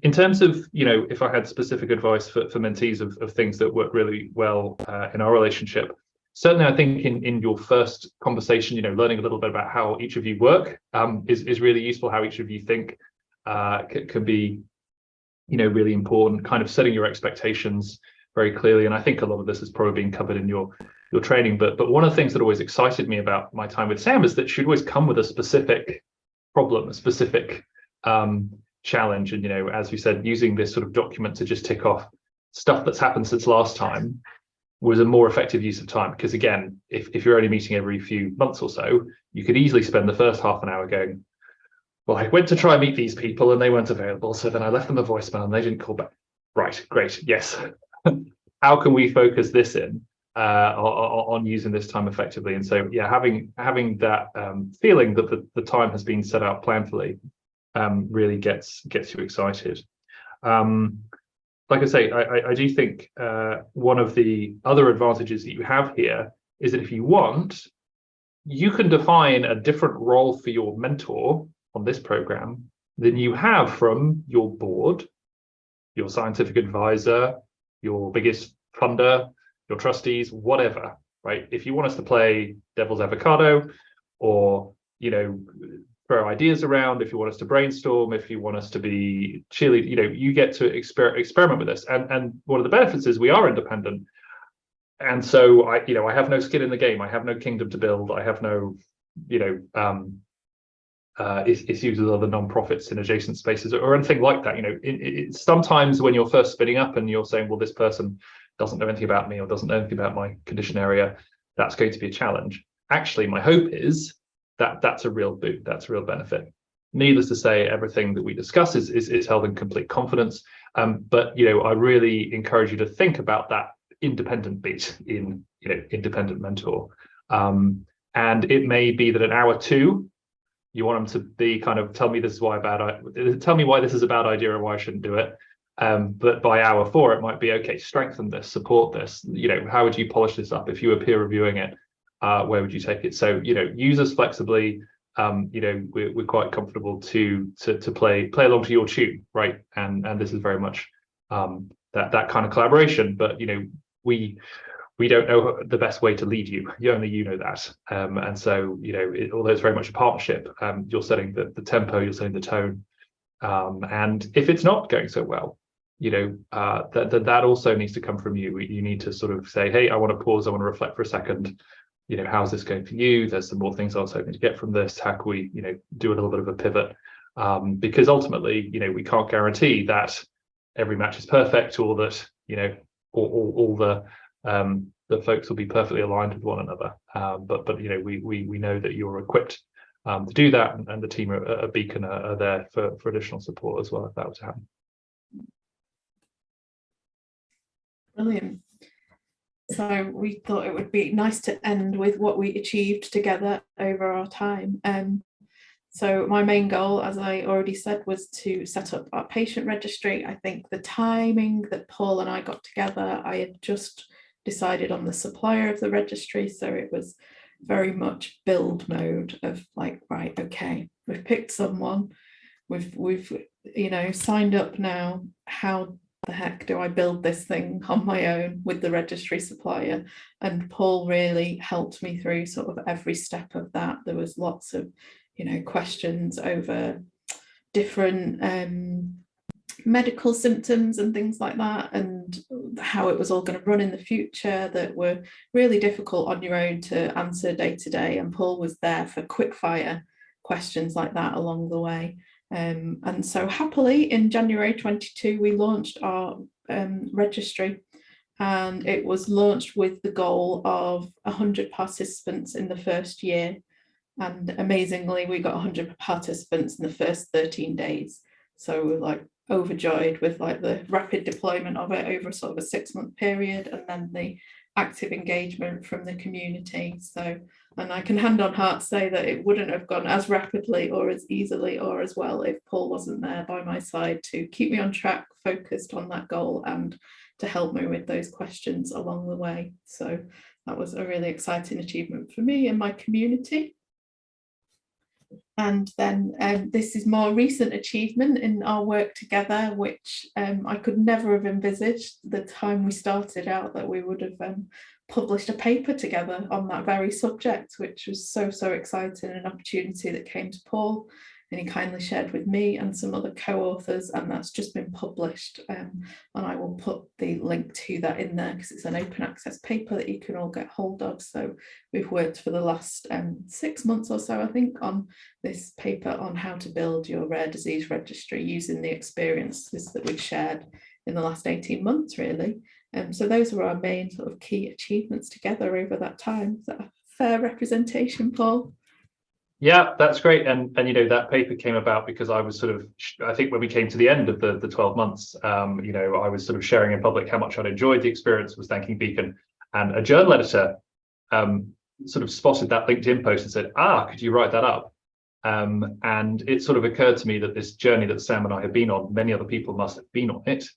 In terms of, you know, if I had specific advice for mentees of things that work really well in our relationship, certainly I think in your first conversation, you know, learning a little bit about how each of you work is really useful. How each of you think can be, you know, really important. Kind of setting your expectations very clearly. And I think a lot of this has probably been covered in your training. But one of the things that always excited me about my time with Sam is that she'd always come with a specific problem, a specific challenge. And, as we said, using this sort of document to just tick off stuff that's happened since last time was a more effective use of time. Because again, if you're only meeting every few months or so, you could easily spend the first half an hour going, well, I went to try and meet these people and they weren't available. So then I left them a voicemail and they didn't call back. Right, great, yes. How can we focus this in on using this time effectively? And so, yeah, having that feeling that the time has been set out planfully really gets you excited. Like I say, I do think one of the other advantages that you have here is that if you want, you can define a different role for your mentor on this program than you have from your board, your scientific advisor, your biggest funder, your trustees, whatever, right? If you want us to play devil's avocado or, throw ideas around, if you want us to brainstorm, if you want us to be cheerlead, you get to experiment with this. And one of the benefits is we are independent. And so I have no skin in the game. I have no kingdom to build. I have no, issues with other nonprofits in adjacent spaces or anything like that. Sometimes when you're first spinning up and you're saying, well, this person doesn't know anything about me or doesn't know anything about my condition area, that's going to be a challenge. Actually, my hope is that that's a real boot, that's a real benefit. Needless to say, everything that we discuss is held in complete confidence. But I really encourage you to think about that independent bit in independent mentor. And it may be that at hour 2, you want them to be kind of tell me this is why tell me why this is a bad idea or why I shouldn't do it. But by hour 4, it might be, okay, strengthen this, support this. How would you polish this up if you were peer reviewing it? Where would you take it? So use us flexibly. We're quite comfortable to play along to your tune, right? And this is very much that kind of collaboration. But we don't know the best way to lead you. Only you know that. And so although it's very much a partnership, you're setting the tempo, you're setting the tone. And if it's not going so well, that also needs to come from you. You need to sort of say, hey, I want to pause, I want to reflect for a second. How's this going for you? There's some more things I was hoping to get from this. How can we, do a little bit of a pivot? Because ultimately, we can't guarantee that every match is perfect or that, all the folks will be perfectly aligned with one another. But we know that you're equipped to do that, and the team at Beacon are there for additional support as well if that were to happen. Brilliant. So we thought it would be nice to end with what we achieved together over our time. So my main goal, as I already said, was to set up our patient registry. I think the timing that Paul and I got together, I had just decided on the supplier of the registry. So it was very much build mode of like, right, okay, we've picked someone, we've signed up now. How the heck do I build this thing on my own with the registry supplier? And Paul really helped me through sort of every step of that. There was lots of questions over different medical symptoms and things like that, and how it was all going to run in the future, that were really difficult on your own to answer day to day. And Paul was there for quick fire questions like that along the way. And so happily in January 22 we launched our registry, and it was launched with the goal of 100 participants in the first year, and amazingly we got 100 participants in the first 13 days. So we're like overjoyed with like the rapid deployment of it over sort of a 6-month period, and then the active engagement from the community. So, and I can hand on heart say that it wouldn't have gone as rapidly or as easily or as well if Paul wasn't there by my side to keep me on track, focused on that goal, and to help me with those questions along the way. So that was a really exciting achievement for me and my community. And then this is more recent achievement in our work together, which I could never have envisaged the time we started out that we would have published a paper together on that very subject, which was so exciting, an opportunity that came to Paul, and he kindly shared with me and some other co-authors, and that's just been published, and I will put the link to that in there because it's an open access paper that you can all get hold of. So we've worked for the last 6 months or so, I think, on this paper on how to build your rare disease registry using the experiences that we've shared in the last 18 months, really. So those were our main sort of key achievements together over that time. Is that a fair representation, Paul? Yeah, that's great. And you know, that paper came about because I was sort of, I think when we came to the end of the 12 months, you know, I was sort of sharing in public how much I'd enjoyed the experience, was thanking Beacon, and a journal editor sort of spotted that LinkedIn post and said, could you write that up? And it sort of occurred to me that this journey that Sam and I have been on, many other people must have been on it,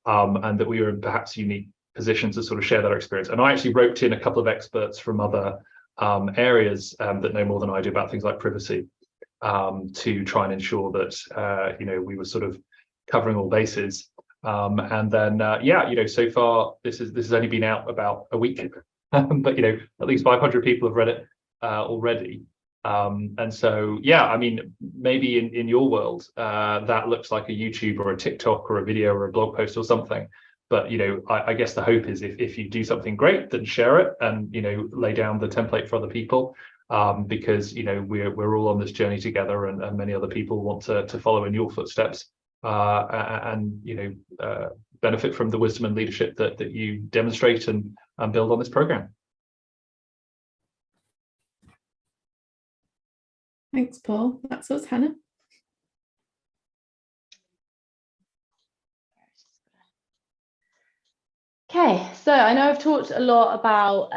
and that we were in perhaps unique positions to sort of share that experience. And I actually roped in a couple of experts from other areas that know more than I do about things like privacy, to try and ensure that you know, we were sort of covering all bases. And then yeah, you know, so far this has only been out about a week, but you know, at least 500 people have read it already. And so yeah, I mean, maybe in your world that looks like a YouTube or a TikTok or a video or a blog post or something. But you know, I guess the hope is if you do something great, then share it and, you know, lay down the template for other people, because you know, we're all on this journey together, and many other people want to follow in your footsteps, and you know, benefit from the wisdom and leadership that you demonstrate and build on this program. Thanks, Paul. That's us, Hannah. Okay, so I know I've talked a lot about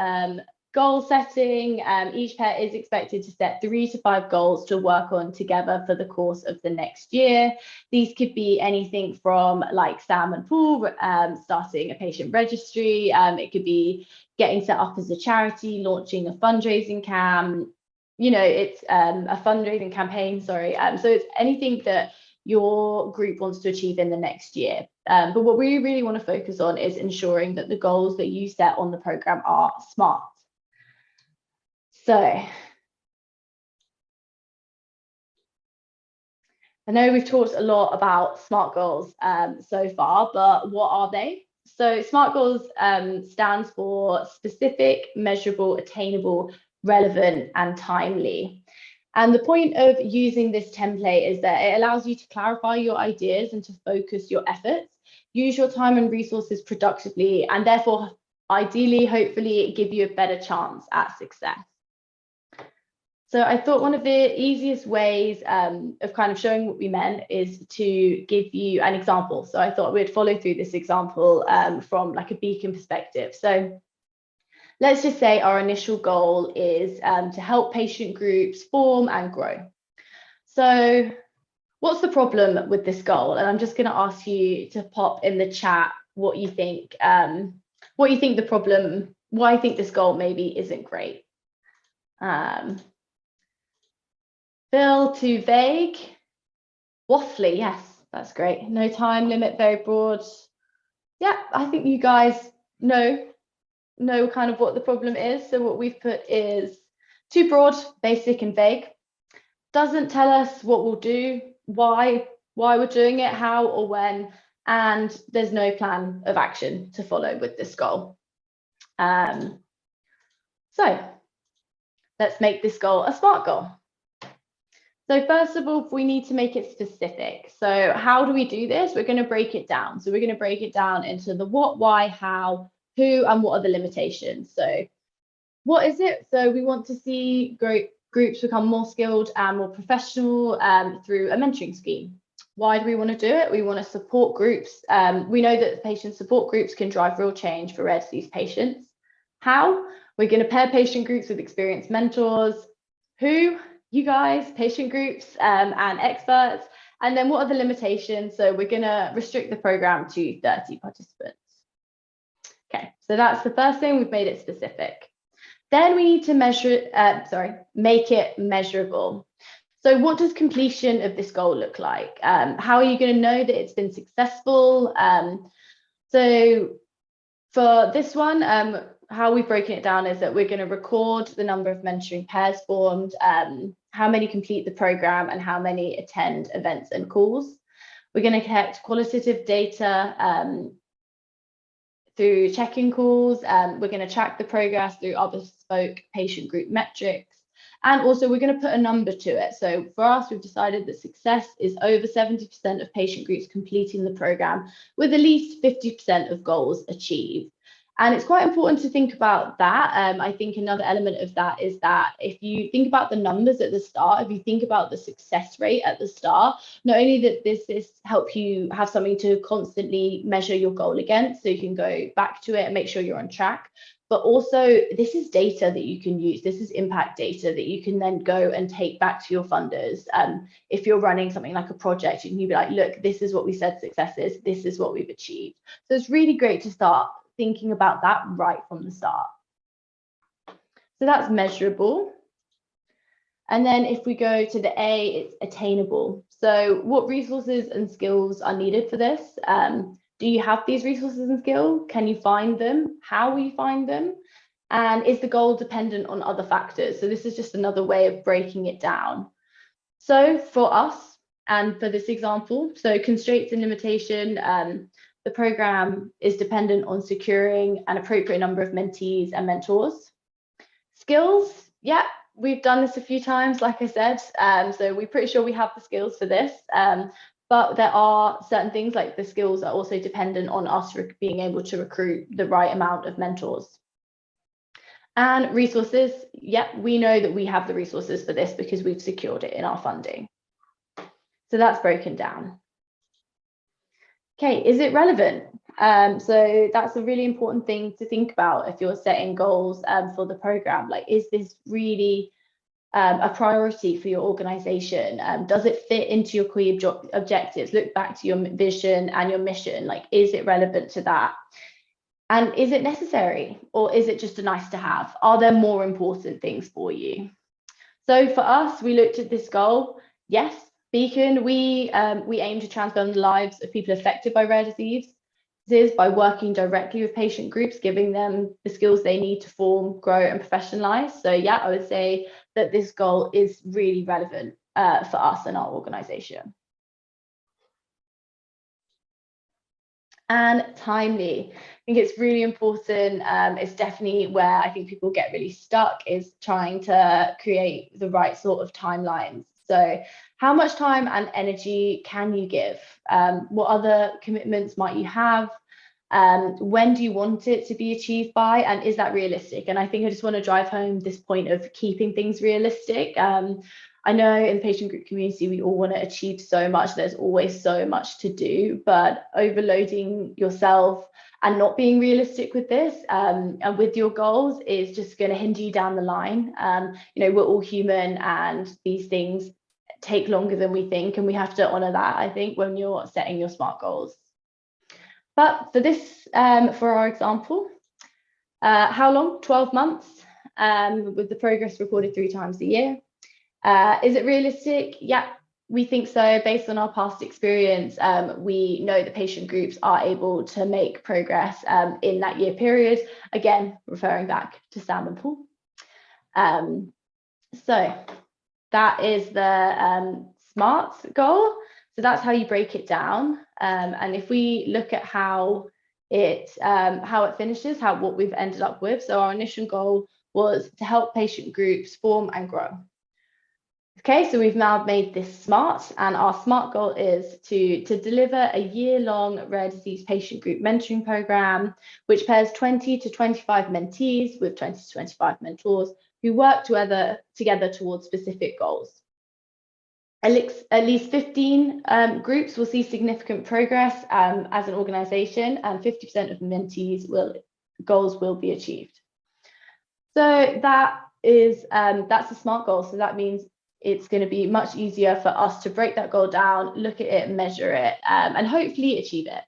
goal setting. Each pair is expected to set 3 to 5 goals to work on together for the course of the next year. These could be anything from, like Sam and Paul, starting a patient registry. It could be getting set up as a charity, launching a fundraising you know, it's a fundraising campaign, sorry. So it's anything that your group wants to achieve in the next year. But what we really want to focus on is ensuring that the goals that you set on the program are SMART. So I know we've talked a lot about SMART goals so far, but what are they? So SMART goals stands for specific, measurable, attainable, relevant, and timely. And the point of using this template is that it allows you to clarify your ideas and to focus your efforts, use your time and resources productively, and therefore, ideally, hopefully, give you a better chance at success. So I thought one of the easiest ways of kind of showing what we meant is to give you an example. So I thought we'd follow through this example from like a Beacon perspective. So let's just say our initial goal is to help patient groups form and grow. So what's the problem with this goal? And I'm just going to ask you to pop in the chat what you think the problem, why I think this goal maybe isn't great. Phil, too vague. Waffly, yes, that's great. No time limit, very broad. Yeah, I think you guys know kind of what the problem is. So what we've put is too broad, basic, and vague. Doesn't tell us what we'll do, why we're doing it, how or when, and there's no plan of action to follow with this goal. So let's make this goal a SMART goal. So first of all, we need to make it specific. So how do we do this? We're going to break it down. So we're going to break it down into the what, why, how, who, and what are the limitations. So what is it? So we want to see groups become more skilled and more professional through a mentoring scheme. Why do we want to do it? We want to support groups. We know that patient support groups can drive real change for rare disease patients. How? We're going to pair patient groups with experienced mentors. Who? You guys, patient groups and experts. And then what are the limitations? So we're going to restrict the program to 30 participants. Okay, so that's the first thing. We've made it specific. Then we need to make it measurable. So what does completion of this goal look like? How are you going to know that it's been successful? So for this one, how we've broken it down is that we're going to record the number of mentoring pairs formed, how many complete the program and how many attend events and calls. We're going to collect qualitative data through check-in calls. We're going to track the progress through our bespoke patient group metrics. And also we're going to put a number to it. So for us, we've decided that success is over 70% of patient groups completing the program with at least 50% of goals achieved. And it's quite important to think about that. I think another element of that is that if you think about the numbers at the start, if you think about the success rate at the start, not only that this help you have something to constantly measure your goal against, so you can go back to it and make sure you're on track, but also this is data that you can use. This is impact data that you can then go and take back to your funders. If you're running something like a project, you can be like, look, this is what we said success is, this is what we've achieved. So it's really great to start thinking about that right from the start. So that's measurable. And then if we go to the A, it's attainable. So what resources and skills are needed for this? Do you have these resources and skills? Can you find them? How will you find them? And is the goal dependent on other factors? So this is just another way of breaking it down. So for us, and for this example, so constraints and limitation, the program is dependent on securing an appropriate number of mentees and mentors. Skills, yeah, we've done this a few times, like I said, so we're pretty sure we have the skills for this, but there are certain things like the skills are also dependent on us being able to recruit the right amount of mentors. And resources, yeah, we know that we have the resources for this because we've secured it in our funding. So that's broken down. Okay, is it relevant? So that's a really important thing to think about if you're setting goals for the program. Like, is this really a priority for your organization? Does it fit into your key objectives? Look back to your vision and your mission. Like, is it relevant to that? And is it necessary, or is it just a nice to have? Are there more important things for you? So for us, we looked at this goal. Yes, Beacon, we aim to transform the lives of people affected by rare diseases by working directly with patient groups, giving them the skills they need to form, grow, and professionalize. So yeah, I would say that this goal is really relevant for us and our organization. And timely. I think it's really important. It's definitely where I think people get really stuck, is trying to create the right sort of timelines. So how much time and energy can you give? What other commitments might you have? When do you want it to be achieved by? And is that realistic? And I think I just want to drive home this point of keeping things realistic. I know in the patient group community, we all want to achieve so much. There's always so much to do, but overloading yourself and not being realistic with this and with your goals is just going to hinder you down the line. You know, we're all human and these things take longer than we think, and we have to honor that, I think, when you're setting your SMART goals. But for this, for our example, how long? 12 months with the progress recorded 3 times a year. Is it realistic? Yeah, we think so. Based on our past experience, we know that patient groups are able to make progress in that year period. Again, referring back to Sam and Paul. So that is the SMART goal. So that's how you break it down. And if we look at how it finishes, what we've ended up with. So our initial goal was to help patient groups form and grow. Okay, so we've now made this SMART, and our SMART goal is to deliver a year-long rare disease patient group mentoring program, which pairs 20 to 25 mentees with 20 to 25 mentors who work together towards specific goals. At least 15 groups will see significant progress as an organization, and 50% of mentees goals will be achieved. So that is that's a SMART goal. So that means it's going to be much easier for us to break that goal down, look at it, measure it, and hopefully achieve it.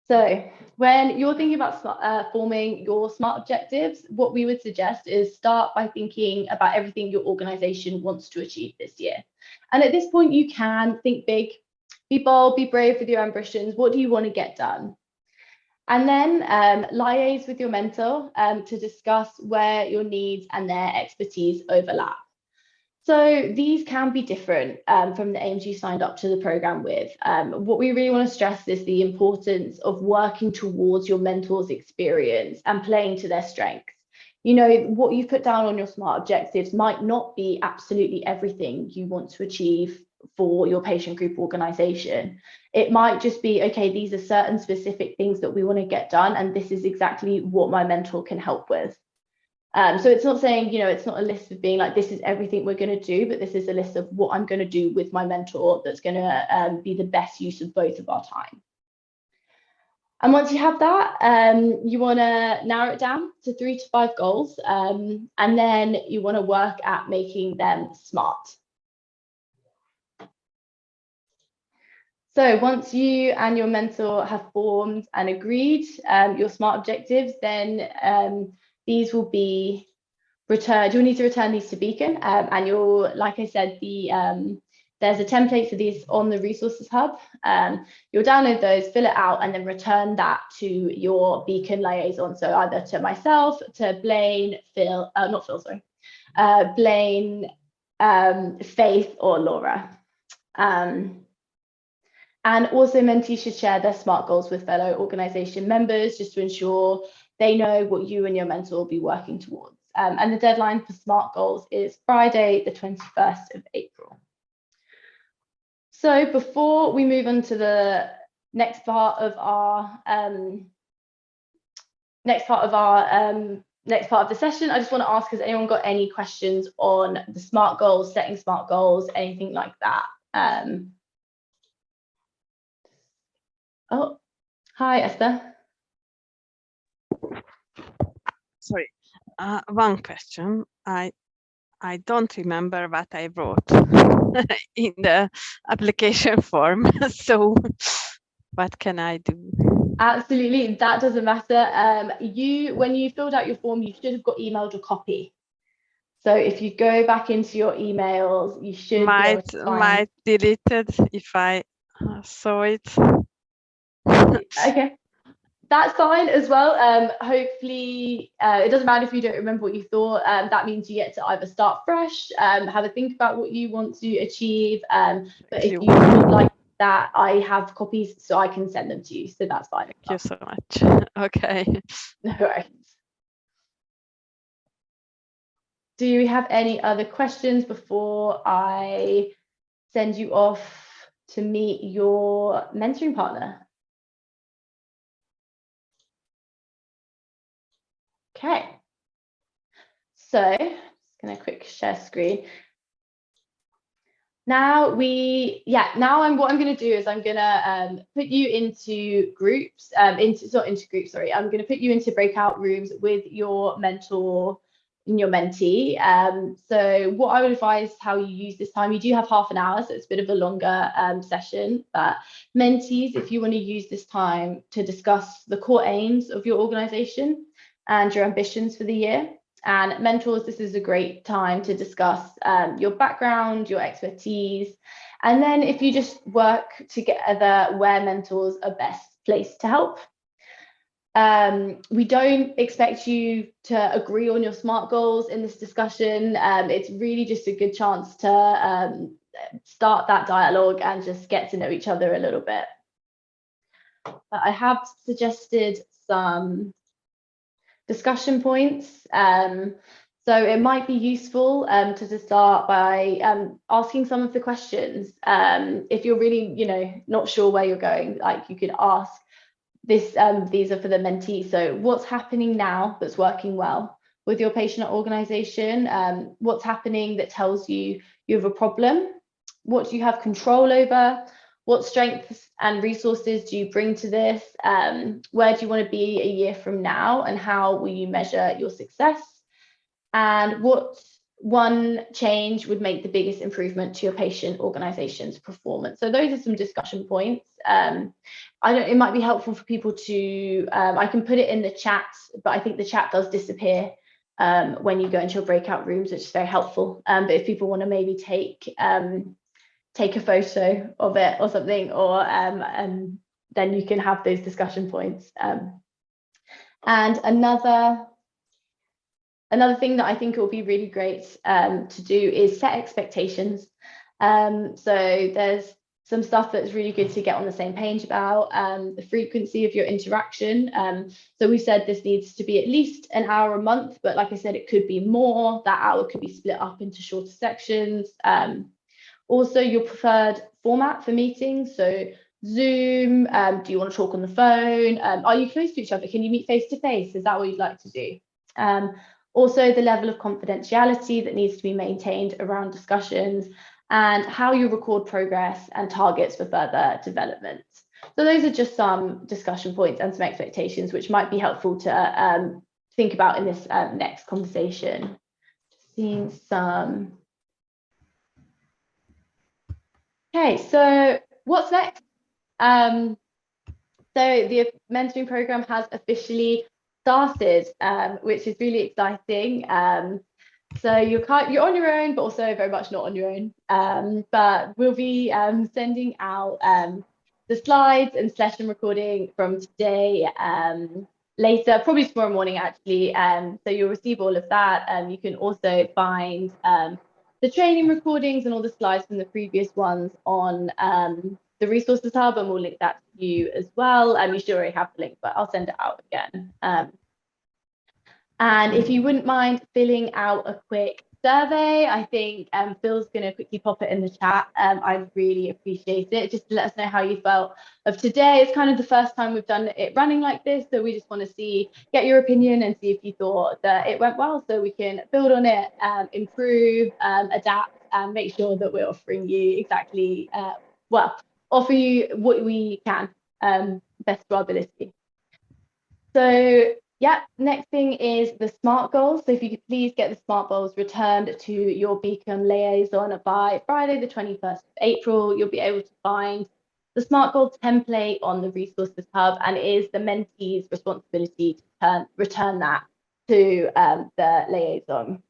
So when you're thinking about forming your SMART objectives, what we would suggest is start by thinking about everything your organization wants to achieve this year. And at this point, you can think big, be bold, be brave with your ambitions. What do you want to get done? And then liaise with your mentor to discuss where your needs and their expertise overlap. So these can be different from the aims you signed up to the program with. What we really want to stress is the importance of working towards your mentor's experience and playing to their strengths. You know, what you've put down on your SMART objectives might not be absolutely everything you want to achieve for your patient group organization. It might just be, okay, these are certain specific things that we want to get done, and this is exactly what my mentor can help with. So it's not saying, you know, it's not a list of being like, this is everything we're going to do, but this is a list of what I'm going to do with my mentor that's going to be the best use of both of our time. And once you have that, you want to narrow it down to 3 to 5 goals, and then you want to work at making them SMART. So once you and your mentor have formed and agreed your SMART objectives, then these will be returned. You'll need to return these to Beacon, and you'll, like I said, there's a template for these on the Resources Hub. You'll download those, fill it out, and then return that to your Beacon liaison. So either to myself, to Blaine, Phil, not Phil, sorry, Blaine, Faith, or Laura. And also mentees should share their SMART goals with fellow organisation members just to ensure they know what you and your mentor will be working towards. And the deadline for SMART goals is Friday, the 21st of April. So before we move on to the next part of the session, I just want to ask, has anyone got any questions on the SMART goals, setting SMART goals, anything like that? Oh, hi, Esther. Sorry, one question. I don't remember what I wrote in the application form. So what can I do? Absolutely, that doesn't matter. When you filled out your form, you should have got emailed a copy. So if you go back into your emails, you should might deleted if I saw it. Okay, that's fine as well. Hopefully, it doesn't matter if you don't remember what you thought. That means you get to either start fresh, have a think about what you want to achieve. But if you would like that, I have copies, so I can send them to you. So that's fine. Thank you so much. Okay. No worries. Do you have any other questions before I send you off to meet your mentoring partner? Okay, so just gonna quick share screen. Now what I'm gonna do is I'm gonna put you into groups, I'm gonna put you into breakout rooms with your mentor and your mentee. So what I would advise how you use this time, you do have half an hour, so it's a bit of a longer session, but mentees, if you want to use this time to discuss the core aims of your organization and your ambitions for the year. And mentors, this is a great time to discuss your background, your expertise, and then if you just work together where mentors are best placed to help. We don't expect you to agree on your SMART goals in this discussion. It's really just a good chance to start that dialogue and just get to know each other a little bit. But I have suggested some discussion points. So it might be useful to start by asking some of the questions. If you're really, not sure where you're going, like you could ask this, these are for the mentee. So what's happening now that's working well with your patient organization? What's happening that tells you you have a problem? What do you have control over? What strengths and resources do you bring to this? Where do you want to be a year from now? And how will you measure your success? And what one change would make the biggest improvement to your patient organization's performance? So those are some discussion points. It might be helpful for people to, I can put it in the chat, but I think the chat does disappear when you go into your breakout rooms, which is very helpful. But if people want to maybe take a photo of it or something, or then you can have those discussion points. And another thing that I think it will be really great to do is set expectations. So there's some stuff that's really good to get on the same page about, the frequency of your interaction. So we said this needs to be at least an hour a month, but like I said, it could be more. That hour could be split up into shorter sections. Also, your preferred format for meetings. So Zoom, do you want to talk on the phone? Are you close to each other? Can you meet face to face? Is that what you'd like to do? Also, the level of confidentiality that needs to be maintained around discussions, and how you record progress and targets for further development. So those are just some discussion points and some expectations which might be helpful to think about in this next conversation. Just seeing some. Okay, so what's next? So the mentoring program has officially started, which is really exciting. So you're on your own, but also very much not on your own. But we'll be sending out the slides and session recording from today later, probably tomorrow morning actually. So you'll receive all of that. You can also find the training recordings and all the slides from the previous ones on the resources hub, and we'll link that to you as well. You should already have the link, but I'll send it out again. And if you wouldn't mind filling out a quick survey, I think Phil's going to quickly pop it in the chat. I'd really appreciate it, just to let us know how you felt of today. It's kind of the first time we've done it running like this, so we just want to get your opinion and see if you thought that it went well, so we can build on it, improve, adapt, and make sure that we're offering you exactly, offer you what we can, best of our ability. So yeah, next thing is the SMART goals. So if you could please get the SMART goals returned to your Beacon liaison by Friday, the 21st of April, you'll be able to find the SMART goal template on the resources hub, and it is the mentee's responsibility to return that to the liaison.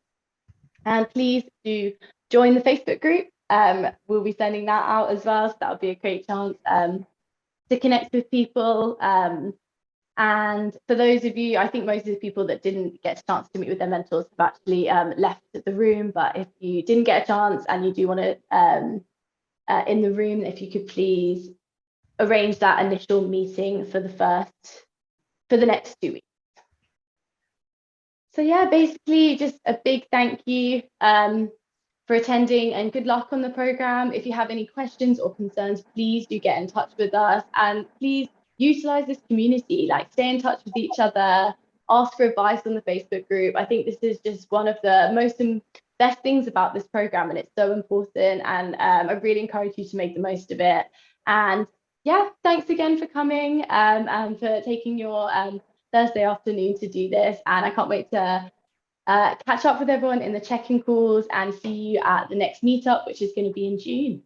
And please do join the Facebook group. We'll be sending that out as well, so that'll be a great chance to connect with people. And for those of you, I think most of the people that didn't get a chance to meet with their mentors have actually left the room. But if you didn't get a chance and you do want to in the room, if you could please arrange that initial meeting for the next 2 weeks. So yeah, basically just a big thank you for attending, and good luck on the program. If you have any questions or concerns, please do get in touch with us, and please utilize this community, like stay in touch with each other, ask for advice on the Facebook group. I think this is just one of the most best things about this program, and it's so important, and I really encourage you to make the most of it. And yeah, thanks again for coming and for taking your Thursday afternoon to do this, and I can't wait to catch up with everyone in the check-in calls and see you at the next meetup, which is going to be in June.